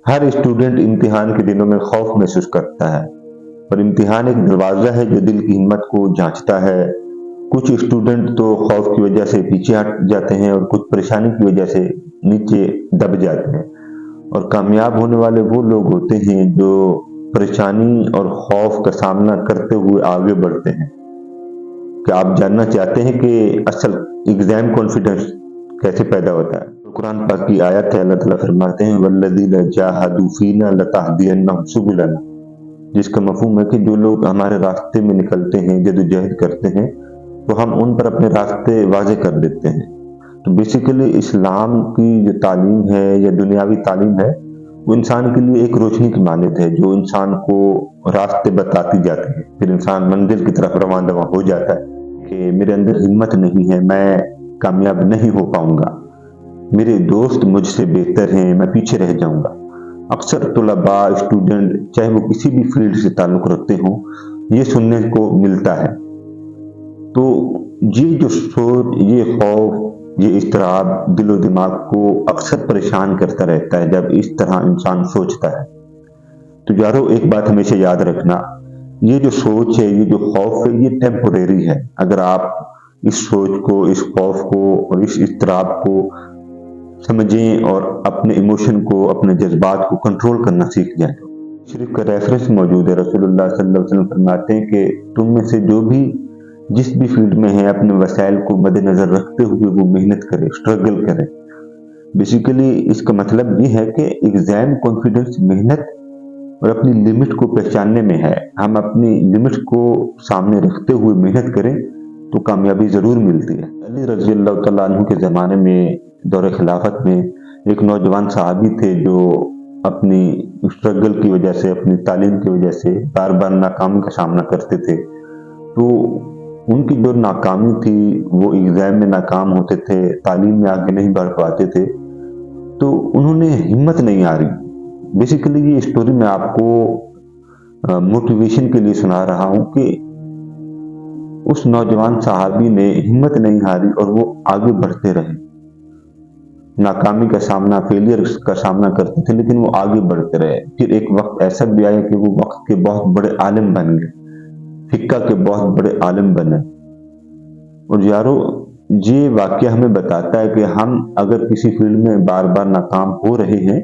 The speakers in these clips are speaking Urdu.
ہر اسٹوڈنٹ امتحان کے دنوں میں خوف محسوس کرتا ہے، اور امتحان ایک دروازہ ہے جو دل کی ہمت کو جانچتا ہے۔ کچھ اسٹوڈنٹ تو خوف کی وجہ سے پیچھے ہٹ جاتے ہیں، اور کچھ پریشانی کی وجہ سے نیچے دب جاتے ہیں، اور کامیاب ہونے والے وہ لوگ ہوتے ہیں جو پریشانی اور خوف کا سامنا کرتے ہوئے آگے بڑھتے ہیں۔ کیا آپ جاننا چاہتے ہیں کہ اصل ایگزام کانفیڈنس کیسے پیدا ہوتا ہے؟ قرآن پاک کی آیت ہے، اللہ تعالیٰ فرماتے ہیں وَالَّذِينَ جَاهَدُوا فِينَا لَتَهْدِيَنَّهُمْ سُبُلَنَا، جس کا مفہوم ہے کہ جو لوگ ہمارے راستے میں نکلتے ہیں، جدوجہد کرتے ہیں، تو ہم ان پر اپنے راستے واضح کر دیتے ہیں۔ تو بیسیکلی اسلام کی جو تعلیم ہے یا دنیاوی تعلیم ہے، وہ انسان کے لیے ایک روشنی کی مانند ہے جو انسان کو راستے بتاتی جاتی ہے۔ پھر انسان منزل کی طرف رواں دواں ہو جاتا ہے کہ میرے اندر ہمت نہیں ہے، میں کامیاب نہیں ہو پاؤں گا، میرے دوست مجھ سے بہتر ہیں، میں پیچھے رہ جاؤں گا۔ اکثر طلباء، اسٹوڈنٹ، چاہے وہ کسی بھی فیلڈ سے تعلق رکھتے ہوں، یہ سننے کو ملتا ہے۔ تو یہ جو سوچ، یہ خوف، یہ اضطراب دل و دماغ کو اکثر پریشان کرتا رہتا ہے جب اس طرح انسان سوچتا ہے۔ تو یارو ایک بات ہمیشہ یاد رکھنا، یہ جو سوچ ہے، یہ جو خوف ہے، یہ ٹیمپوریری ہے۔ اگر آپ اس سوچ کو، اس خوف کو اور اس اضطراب کو سمجھیں اور اپنے ایموشن کو، اپنے جذبات کو کنٹرول کرنا سیکھ جائیں۔ شریف کا ریفرنس موجود ہے، رسول اللہ صلی اللہ علیہ وسلم فرماتے ہیں کہ تم میں سے جو بھی جس بھی فیلڈ میں ہے، اپنے وسائل کو مد نظر رکھتے ہوئے وہ محنت کرے، اسٹرگل کرے۔ بیسیکلی اس کا مطلب یہ ہے کہ ایگزام کانفیڈنس محنت اور اپنی لمٹ کو پہچاننے میں ہے۔ ہم اپنی لمٹ کو سامنے رکھتے ہوئے محنت کریں تو کامیابی ضرور ملتی ہے۔ علی رضی اللہ تعالیٰ عنہ کے زمانے میں، دور خلافت میں، ایک نوجوان صحابی تھے جو اپنی اسٹرگل کی وجہ سے، اپنی تعلیم کی وجہ سے بار بار ناکامی کا سامنا کرتے تھے۔ تو ان کی جو ناکامی تھی، وہ ایگزام میں ناکام ہوتے تھے، تعلیم میں آگے نہیں بڑھ پاتے تھے، تو انہوں نے ہمت نہیں ہاری۔ بیسیکلی یہ اسٹوری میں آپ کو موٹیویشن کے لیے سنا رہا ہوں کہ اس نوجوان صحابی نے ہمت نہیں ہاری اور وہ آگے بڑھتے رہے۔ ناکامی کا سامنا، فیلئر کا سامنا کرتے تھے، لیکن وہ آگے بڑھتے رہے۔ پھر ایک وقت ایسا بھی آیا کہ وہ وقت کے بہت بڑے عالم بن گئے، فقہ کے بہت بڑے عالم بنے۔ اور یارو یہ واقعہ ہمیں بتاتا ہے کہ ہم اگر کسی فیلڈ میں بار بار ناکام ہو رہے ہیں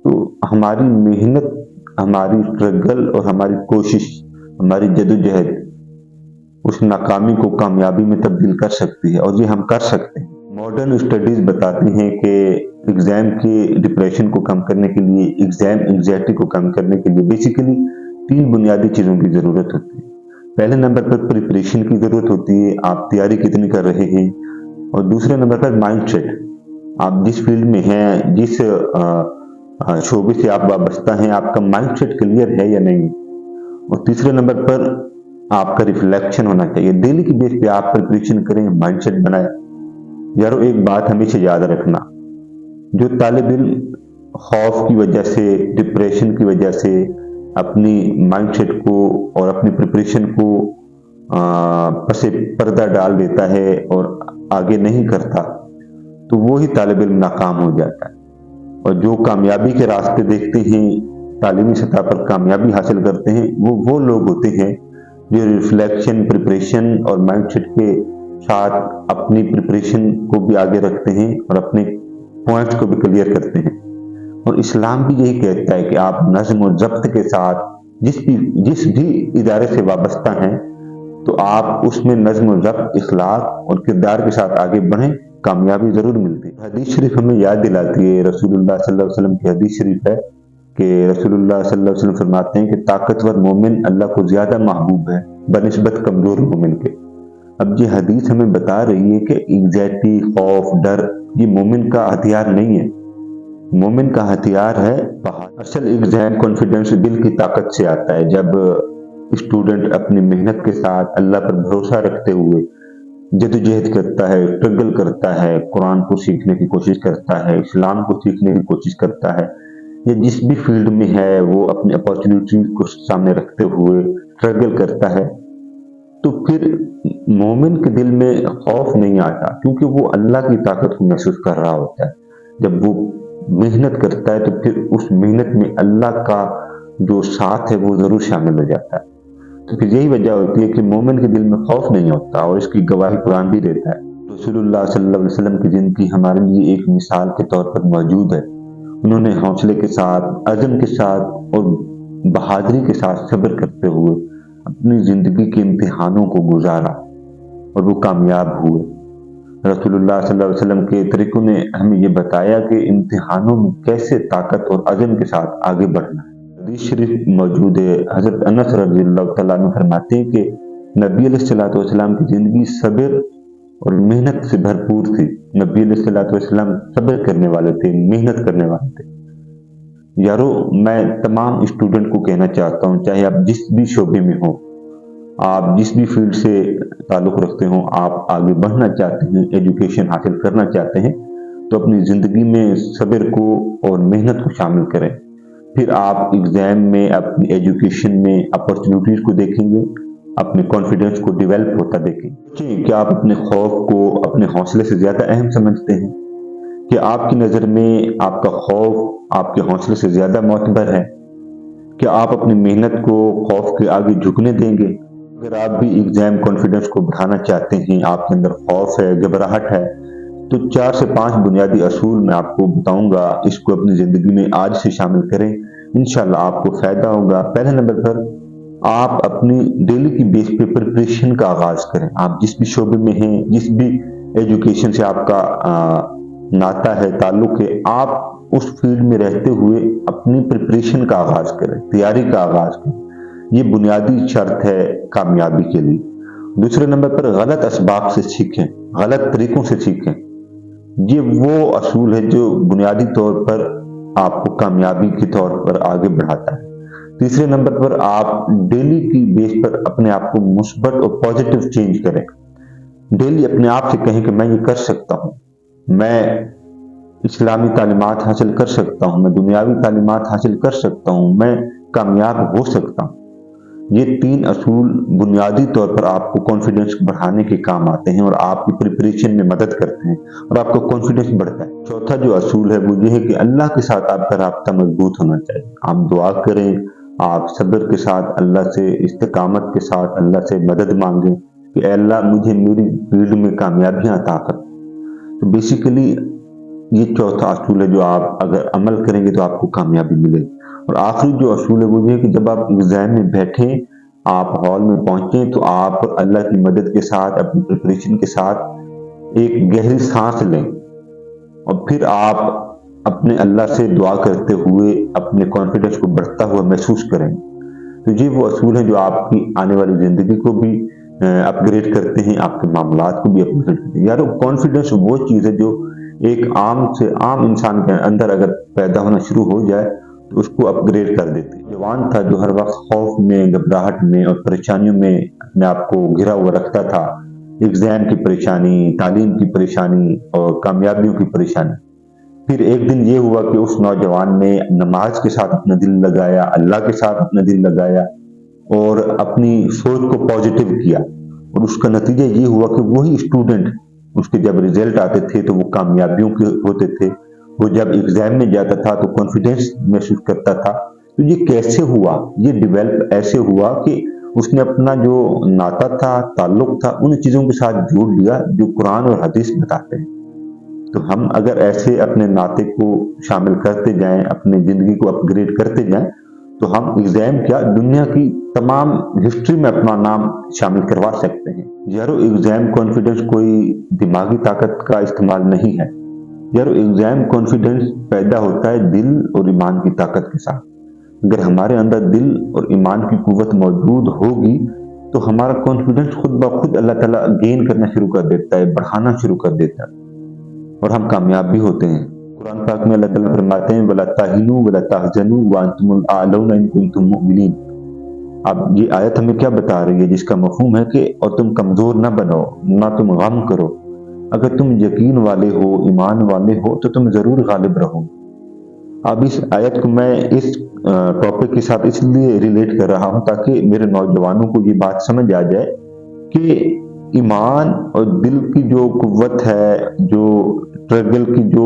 تو ہماری محنت، ہماری اسٹرگل اور ہماری کوشش، ہماری جدوجہد اس ناکامی کو کامیابی میں تبدیل کر سکتی ہے، اور یہ ہم کر سکتے ہیں۔ ماڈرن اسٹڈیز بتاتی ہیں کہ ایگزام کی ڈپریشن کو کم کرنے کے لیے، ایگزام انگزائٹی کو کم کرنے کے لیے بیسیکلی 3 بنیادی چیزوں کی ضرورت ہوتی ہے۔ پہلے نمبر پر پریپریشن کی ضرورت ہوتی ہے، آپ تیاری کتنی کر رہے ہیں، اور دوسرے نمبر پر مائنڈ سیٹ، آپ جس فیلڈ میں ہیں، جس شعبے سے آپ وابستہ ہیں، آپ کا مائنڈ سیٹ کلیئر ہے یا نہیں۔ اور تیسرے نمبر پر آپ کا ریفلیکشن ہونا چاہیے، ڈیلی کی بیس پہ آپ پریپریشن کریں، مائنڈ سیٹ بنائیں۔ یارو ایک بات ہمیشہ یاد رکھنا، جو طالب علم خوف کی وجہ سے، ڈپریشن کی وجہ سے اپنی مائنڈ سیٹ کو اور اپنی پریپریشن کو پس پردہ ڈال دیتا ہے اور آگے نہیں کرتا، تو وہی طالب علم ناکام ہو جاتا ہے۔ اور جو کامیابی کے راستے دیکھتے ہیں، تعلیمی سطح پر کامیابی حاصل کرتے ہیں، وہ لوگ ہوتے ہیں جو ریفلیکشن، پریپریشن اور مائنڈ سیٹ کے ساتھ اپنی پریپریشن کو بھی آگے رکھتے ہیں اور اپنے پوائنٹس کو بھی کلیئر کرتے ہیں۔ اور اسلام بھی یہی کہتا ہے کہ آپ نظم و ضبط کے ساتھ جس بھی ادارے سے وابستہ ہیں، تو آپ اس میں نظم و ضبط، اخلاق اور کردار کے ساتھ آگے بڑھیں، کامیابی ضرور ملتی ہے۔ حدیث شریف ہمیں یاد دلاتی ہے، رسول اللہ صلی اللہ علیہ وسلم کی حدیث شریف ہے کہ رسول اللہ صلی اللہ علیہ وسلم فرماتے ہیں کہ طاقتور مومن اللہ کو زیادہ محبوب ہے بنسبت کمزور مومن کے۔ اب یہ حدیث ہمیں بتا رہی ہے کہ انگزائٹی، خوف، ڈر یہ مومن کا ہتھیار نہیں ہے، مومن کا ہتھیار ہے بہادری۔ اصل ایگزام کانفیڈنس دل کی طاقت سے آتا ہے، جب اسٹوڈنٹ اپنی محنت کے ساتھ اللہ پر بھروسہ رکھتے ہوئے جدوجہد کرتا ہے، اسٹرگل کرتا ہے، قرآن کو سیکھنے کی کوشش کرتا ہے، اسلام کو سیکھنے کی کوشش کرتا ہے، یا جس بھی فیلڈ میں ہے وہ اپنی اپارچونیٹی کو سامنے رکھتے ہوئے اسٹرگل کرتا ہے، تو پھر مومن کے دل میں خوف نہیں آتا، کیونکہ وہ اللہ کی طاقت کو محسوس کر رہا ہوتا ہے۔ جب وہ محنت کرتا ہے تو پھر اس محنت میں اللہ کا جو ساتھ ہے وہ ضرور شامل ہو جاتا ہے۔ تو پھر یہی وجہ ہوتی ہے کہ مومن کے دل میں خوف نہیں ہوتا، اور اس کی گواہی قرآن بھی دیتا ہے۔ رسول اللہ صلی اللہ علیہ وسلم کی زندگی ہمارے لیے ایک مثال کے طور پر موجود ہے۔ انہوں نے حوصلے کے ساتھ، عزم کے ساتھ اور بہادری کے ساتھ صبر کرتے ہوئے اپنی زندگی کے امتحانوں کو گزارا اور وہ کامیاب ہوئے۔ رسول اللہ صلی اللہ علیہ وسلم کے طریقوں نے ہمیں یہ بتایا کہ امتحانوں میں کیسے طاقت اور عزم کے ساتھ آگے بڑھنا ہے۔ حدیث شریف موجود ہے، حضرت انس رضی اللہ تعالیٰ عنہ فرماتے ہیں کہ نبی علیہ السلام کی زندگی صبر اور محنت سے بھرپور تھی۔ نبی علیہ السلام صبر کرنے والے تھے، محنت کرنے والے تھے۔ یارو، میں تمام اسٹوڈنٹ کو کہنا چاہتا ہوں، چاہے آپ جس بھی شعبے میں ہوں، آپ جس بھی فیلڈ سے تعلق رکھتے ہوں، آپ آگے بڑھنا چاہتے ہیں، ایجوکیشن حاصل کرنا چاہتے ہیں، تو اپنی زندگی میں صبر کو اور محنت کو شامل کریں۔ پھر آپ ایگزام میں، اپنی ایجوکیشن میں اپرچونیٹیز کو دیکھیں گے، اپنے کانفیڈنس کو ڈیولپ ہوتا دیکھیں گے۔ کیا آپ اپنے خوف کو اپنے حوصلے سے زیادہ اہم سمجھتے ہیں؟ کہ آپ کی نظر میں آپ کا خوف آپ کے حوصلے سے زیادہ معتبر ہے؟ کیا آپ اپنی محنت کو خوف کے آگے جھکنے دیں گے؟ اگر آپ بھی ایگزام کانفیڈنس کو بڑھانا چاہتے ہیں، آپ کے اندر خوف ہے، گھبراہٹ ہے، تو 4 سے 5 بنیادی اصول میں آپ کو بتاؤں گا، اس کو اپنی زندگی میں آج سے شامل کریں، انشاءاللہ آپ کو فائدہ ہوگا۔ پہلے نمبر پر، آپ اپنی ڈیلی کی بیس پہ پریپریشن کا آغاز کریں۔ آپ جس بھی شعبے میں ہیں، جس بھی ایجوکیشن سے آپ کا ناتا ہے، تعلق ہے، آپ اس فیلڈ میں رہتے ہوئے اپنی پریپریشن کا آغاز کریں، تیاری کا آغاز کریں۔ یہ بنیادی شرط ہے کامیابی کے لیے۔ دوسرے نمبر پر، غلط اسباب سے سیکھیں، غلط طریقوں سے سیکھیں۔ یہ وہ اصول ہے جو بنیادی طور پر آپ کو کامیابی کے طور پر آگے بڑھاتا ہے۔ تیسرے نمبر پر، آپ ڈیلی کی بیس پر اپنے آپ کو مثبت اور پازیٹیو چینج کریں۔ ڈیلی اپنے آپ سے کہیں کہ میں یہ کر سکتا ہوں، میں اسلامی تعلیمات حاصل کر سکتا ہوں، میں دنیاوی تعلیمات حاصل کر سکتا ہوں، میں کامیاب ہو سکتا ہوں۔ یہ 3 اصول بنیادی طور پر آپ کو کانفیڈنس بڑھانے کے کام آتے ہیں اور آپ کی پریپریشن میں مدد کرتے ہیں اور آپ کا کانفیڈنس بڑھتا ہے۔ چوتھا جو اصول ہے وہ یہ ہے کہ اللہ کے ساتھ آپ کا رابطہ مضبوط ہونا چاہیے۔ آپ دعا کریں، آپ صبر کے ساتھ اللہ سے، استقامت کے ساتھ اللہ سے مدد مانگیں کہ اے اللہ مجھے میری فیلڈ میں کامیابیاں عطا کر۔ تو بیسیکلی یہ چوتھا اصول ہے جو آپ اگر عمل کریں گے تو آپ کو کامیابی ملے گی۔ اور آخری جو اصول ہے وہ یہ ہے کہ جب آپ ایگزام میں بیٹھیں، آپ ہال میں پہنچیں، تو آپ اللہ کی مدد کے ساتھ، اپنی پریپریشن کے ساتھ ایک گہری سانس لیں اور پھر آپ اپنے اللہ سے دعا کرتے ہوئے اپنے کانفیڈنس کو بڑھتا ہوا محسوس کریں۔ تو یہ وہ اصول ہیں جو آپ کی آنے والی زندگی کو بھی اپ گریڈ کرتے ہیں، آپ کے معاملات کو بھی اپ گریڈ کرتے ہیں۔ یارو، کانفیڈنس وہ چیز ہے جو ایک عام انسان کے اندر اگر پیدا ہونا شروع ہو جائے تو اس کو اپ گریڈ کر دیتے ہیں۔ جوان تھا جو ہر وقت خوف میں، گھبراہٹ میں اور پریشانیوں میں اپنے آپ کو گھرا ہوا رکھتا تھا، ایگزام کی پریشانی، تعلیم کی پریشانی اور کامیابیوں کی پریشانی۔ پھر ایک دن یہ ہوا کہ اس نوجوان نے نماز کے ساتھ اپنا دل لگایا، اللہ کے ساتھ اپنا دل لگایا اور اپنی سوچ کو پازیٹیو کیا، اور اس کا نتیجہ یہ ہوا کہ وہی اسٹوڈنٹ، اس کے جب ریزلٹ آتے تھے تو وہ کامیابیوں کے ہوتے تھے، وہ جب ایگزام میں جاتا تھا تو کانفیڈنس محسوس کرتا تھا۔ تو یہ کیسے ہوا؟ یہ ڈیولپ ایسے ہوا کہ اس نے اپنا جو ناتا تھا، تعلق تھا، ان چیزوں کے ساتھ جوڑ لیا جو قرآن اور حدیث بتاتے ہیں۔ تو ہم اگر ایسے اپنے ناطے کو شامل کرتے جائیں، اپنی زندگی کو اپ گریڈ کرتے جائیں، تو ہم ایگزام کیا، دنیا کی تمام ہسٹری میں اپنا نام شامل کروا سکتے ہیں۔ یارو، ایگزام کانفیڈنس کوئی دماغی طاقت کا استعمال نہیں ہے۔ یارو، ایگزام کانفیڈنس پیدا ہوتا ہے دل اور ایمان کی طاقت کے ساتھ۔ اگر ہمارے اندر دل اور ایمان کی قوت موجود ہوگی تو ہمارا کانفیڈنس خود بخود اللہ تعالیٰ گین کرنا شروع کر دیتا ہے، بڑھانا شروع کر دیتا ہے، اور ہم کامیاب بھی ہوتے ہیں۔ قرآن پاک میں اللہ تعالیٰ فرماتے ہیں وَلَا تَهِنُوا وَلَا تَحْزَنُوا وَأَنْتُمُ الْأَعْلَوْنَ إِن كُنتُم مُؤْمِنِينَ۔ اب یہ آیت ہمیں کیا بتا رہی ہے، جس کا مفہوم ہے کہ اور تم کمزور نہ بنو، نہ تم غم کرو، اگر تم یقین والے ہو، ایمان والے ہو تو تم ضرور غالب رہو۔ اب اس آیت کو میں اس ٹاپک کے ساتھ اس لیے ریلیٹ کر رہا ہوں تاکہ میرے نوجوانوں کو یہ بات سمجھ آ جائے کہ ایمان اور دل کی جو قوت ہے، جو اسٹرگل کی جو